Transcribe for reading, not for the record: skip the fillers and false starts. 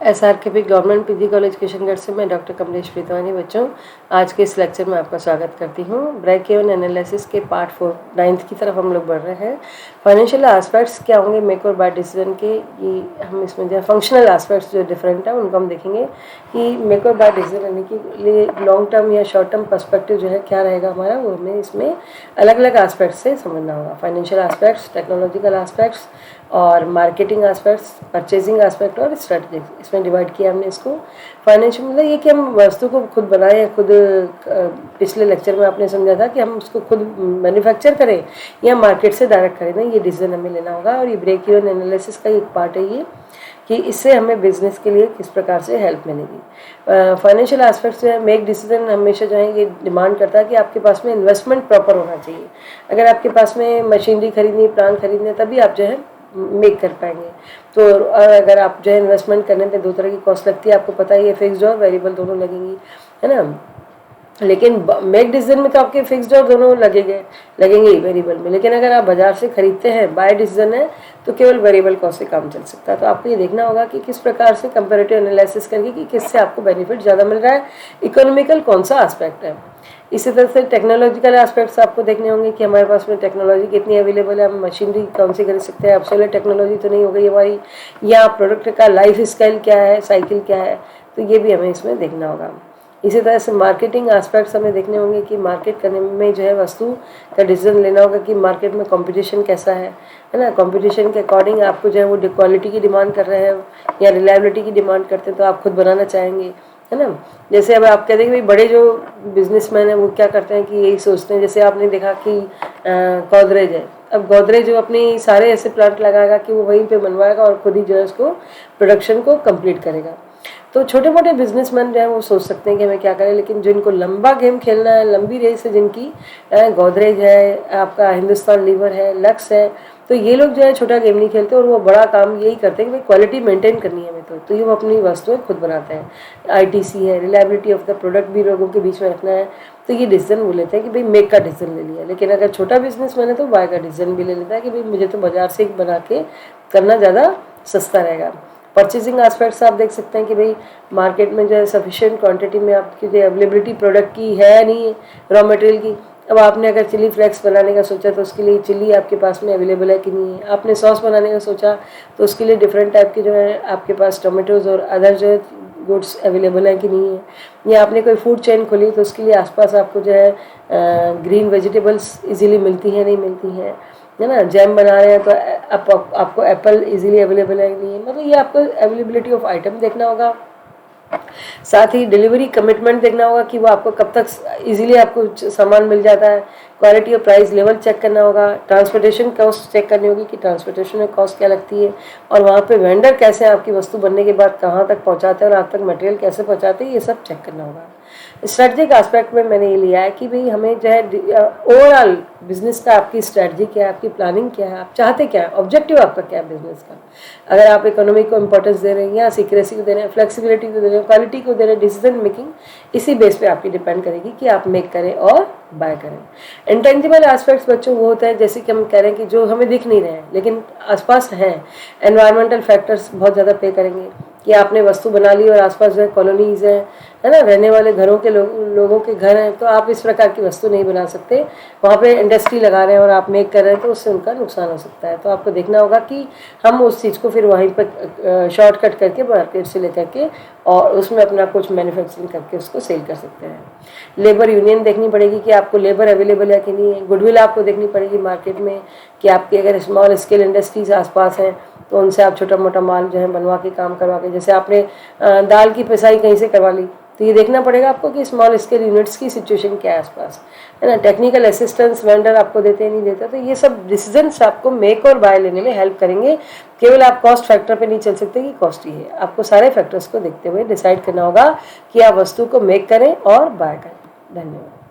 SRKP government PG college Kishangarh से मैं doctor Kamlesh प्रीतवानी बच्चों आज के इस लेक्चर में आपका स्वागत करती हूँ। ब्रेक इवन एनालिसिस के पार्ट 4 9th की तरफ हम लोग बढ़ रहे हैं। फाइनेंशियल एस्पेक्ट्स क्या होंगे मेक और बाय डिसीजन के, ये हम इसमें जो फंक्शनल एस्पेक्ट्स जो डिफरेंट है उनको हम देखेंगे कि मेक और बाय डिसीजन लेने के लिए लॉन्ग टर्म या शॉर्ट टर्म पर्सपेक्टिव जो है क्या रहेगा हमारा, वो हमें इसमें अलग अलग एस्पेक्ट्स से समझना होगा। फाइनेंशियल एस्पेक्ट्स, टेक्नोलॉजिकल एस्पेक्ट्स और मार्केटिंग एस्पेक्ट्स, परचेजिंग एस्पेक्ट और स्ट्रेटजिक, इसमें डिवाइड किया हमने इसको। फाइनेंशियल मतलब ये कि हम वस्तु को खुद बनाएं या खुद, पिछले लेक्चर में आपने समझा था कि हम उसको खुद मैन्युफैक्चर करें या मार्केट से डायरेक्ट खरीदें, ये डिसीजन हमें लेना होगा। और ये ब्रेक इवन एनालिसिस का एक पार्ट है ये कि इससे हमें बिजनेस के लिए किस प्रकार से हेल्प मिलेगी। फाइनेंशियल एस्पेक्ट्स जो है मेक डिसीजन हमेशा जो है ये डिमांड करता है कि आपके पास में इन्वेस्टमेंट प्रॉपर होना चाहिए। अगर आपके पास में मशीनरी खरीदनी, प्लांट खरीदने, तभी आप जो है मेक कर पाएंगे। तो अगर आप जो है इन्वेस्टमेंट करने पे दो तरह की कॉस्ट लगती है, आपको पता ही है, फिक्स्ड और वेरिएबल दोनों लगेंगी, है ना। लेकिन मेक डिसीजन में तो आपके फिक्स्ड और दोनों लगेंगे ही वेरिएबल में। लेकिन अगर आप बाजार से खरीदते हैं, बाय डिसीजन है, तो केवल वेरिएबल कॉस्ट से काम चल सकता है। तो आपको ये देखना होगा कि किस प्रकार से कंपैरेटिव एनालिसिस करके कि किससे आपको बेनिफिट ज़्यादा मिल रहा है, इकोनॉमिकल कौन सा एस्पेक्ट है। इसी तरह से टेक्नोलॉजिकल एस्पेक्ट्स आपको देखने होंगे कि हमारे पास में टेक्नोलॉजी कितनी अवेलेबल है, हम मशीनरी कौन सी खरीद सकते हैं, ऑब्सोलेट टेक्नोलॉजी तो नहीं हो गई हमारी, या प्रोडक्ट का लाइफ स्टाइल क्या है, साइकिल क्या है, तो ये भी हमें इसमें देखना होगा। इसी तरह से मार्केटिंग एस्पेक्ट्स हमें देखने होंगे कि मार्केट करने में जो है वस्तु का डिसीजन लेना होगा कि मार्केट में कंपटीशन कैसा है ना। कंपटीशन के अकॉर्डिंग आपको जो है वो क्वालिटी की डिमांड कर रहे हैं या रिलायबिलिटी की डिमांड करते हैं, तो आप खुद बनाना चाहेंगे, है ना। जैसे अब आप कहते हैं कि भाई बड़े जो बिजनेसमैन हैं वो क्या करते हैं कि यही सोचते हैं, जैसे आपने देखा कि गोदरेज है। अब गोदरेज जो अपनी सारे ऐसे प्लांट लगाएगा कि वो वहीं पे बनवाएगा और खुद ही जो है उसको प्रोडक्शन को कंप्लीट करेगा। तो छोटे मोटे बिजनेसमैन जो है वो सोच सकते हैं कि हमें क्या करें, लेकिन जिनको लंबा गेम खेलना है, लंबी रेस है जिनकी, गोदरेज है, आपका हिंदुस्तान लीवर है, लक्स है, तो ये लोग जो है छोटा गेम नहीं खेलते और वो बड़ा काम यही करते हैं कि भाई क्वालिटी मेंटेन करनी है हमें, तो ये वो अपनी वस्तुएं खुद बनाते हैं। ITC है, रिलायबिलिटी ऑफ द प्रोडक्ट भी लोगों के बीच में रखना है, तो ये डिसीजन वो लेते हैं कि भाई मेक का डिसीजन ले लिया। लेकिन अगर छोटा बिजनेस मैंने तो बाय का डिसीजन भी ले लेता है कि भाई मुझे तो बाजार से बना के करना ज़्यादा सस्ता रहेगा। परचेजिंग एस्पेक्ट्स आप देख सकते हैं कि भाई मार्केट में जो है सफिशिएंट क्वांटिटी में आपकी जो अवेलेबिलिटी प्रोडक्ट की है नहीं है, रॉ मटेरियल की। अब आपने अगर चिली फ्लेक्स बनाने का सोचा तो उसके लिए चिली आपके पास में अवेलेबल है कि नहीं है। आपने सॉस बनाने का सोचा तो उसके लिए डिफरेंट टाइप के जो है आपके पास टोमेटोज़ और अदर जो है गुड्स अवेलेबल है कि नहीं है। या आपने कोई फूड चेन खोली तो उसके लिए आसपास आपको जो है ग्रीन वेजिटेबल्स इजीली मिलती हैं, नहीं मिलती हैं, है ना। जैम बना रहे हैं तो आपको एप्पल इजीली अवेलेबल है नहीं है। मतलब ये आपको अवेलेबिलिटी ऑफ आइटम देखना होगा, साथ ही डिलीवरी कमिटमेंट देखना होगा कि वो आपको कब तक इजीली आपको सामान मिल जाता है। क्वालिटी और प्राइस लेवल चेक करना होगा। ट्रांसपोर्टेशन कॉस्ट चेक करनी होगी कि ट्रांसपोर्टेशन में कॉस्ट क्या लगती है, और वहाँ पे वेंडर कैसे आपकी वस्तु बनने के बाद कहाँ तक पहुँचाते हैं और आप तक मटेरियल कैसे पहुँचाते हैं, ये सब चेक करना होगा। स्ट्रेटजिक एस्पेक्ट में मैंने ये लिया है कि भाई हमें जो है ओवरऑल बिजनेस का आपकी स्ट्रेटजी क्या है, आपकी प्लानिंग क्या है, आप चाहते क्या है, ऑब्जेक्टिव आपका क्या है बिजनेस का। अगर आप इकोनॉमी को इंपॉर्टेंस दे रहे हैं या सिक्रेसी को दे रहे हैं, फ्लेक्सिबिलिटी को दे रहे हैं, क्वालिटी को दे रहे हैं, डिसीजन मेकिंग इसी बेस पे आपकी डिपेंड करेगी कि आप मेक करें और बाय करें। इंटेंजिबल एस्पेक्ट्स बच्चों वो होता है जैसे कि हम कह रहे हैं कि जो हमें दिख नहीं रहे हैं लेकिन आसपास हैं। एनवायरमेंटल फैक्टर्स बहुत ज़्यादा पे करेंगे कि आपने वस्तु बना ली और आसपास जो है कॉलोनीज है ना, रहने वाले घरों के लोगों के घर हैं, तो आप इस प्रकार की वस्तु नहीं बना सकते। वहाँ पे इंडस्ट्री लगा रहे हैं और आप मेक कर रहे हैं तो उससे उनका नुकसान हो सकता है। तो आपको देखना होगा कि हम उस चीज़ को फिर वहीं पर शॉर्टकट करके मार्केट से लेकर के और उसमें अपना कुछ मैन्युफैक्चरिंग करके उसको सेल कर सकते हैं। लेबर यूनियन देखनी पड़ेगी कि आपको लेबर अवेलेबल है कि नहीं है। गुडविल आपको देखनी पड़ेगी मार्केट में कि आपकी अगर स्मॉल स्केल इंडस्ट्रीज आसपास हैं तो उनसे आप छोटा मोटा माल जो है बनवा के काम करवा के, जैसे आपने दाल की पिसाई कहीं से करवा ली तो ये देखना पड़ेगा आपको कि स्मॉल स्केल यूनिट्स की सिचुएशन क्या है आसपास, है ना। टेक्निकल असिस्टेंस वेंडर आपको देते हैं नहीं देते, तो ये सब डिसीजंस आपको मेक और बाय लेने में हेल्प करेंगे। केवल आप कॉस्ट फैक्टर पे नहीं चल सकते कि कॉस्ट ही है, आपको सारे फैक्टर्स को देखते हुए डिसाइड करना होगा कि आप वस्तु को मेक करें और बाय करें। धन्यवाद।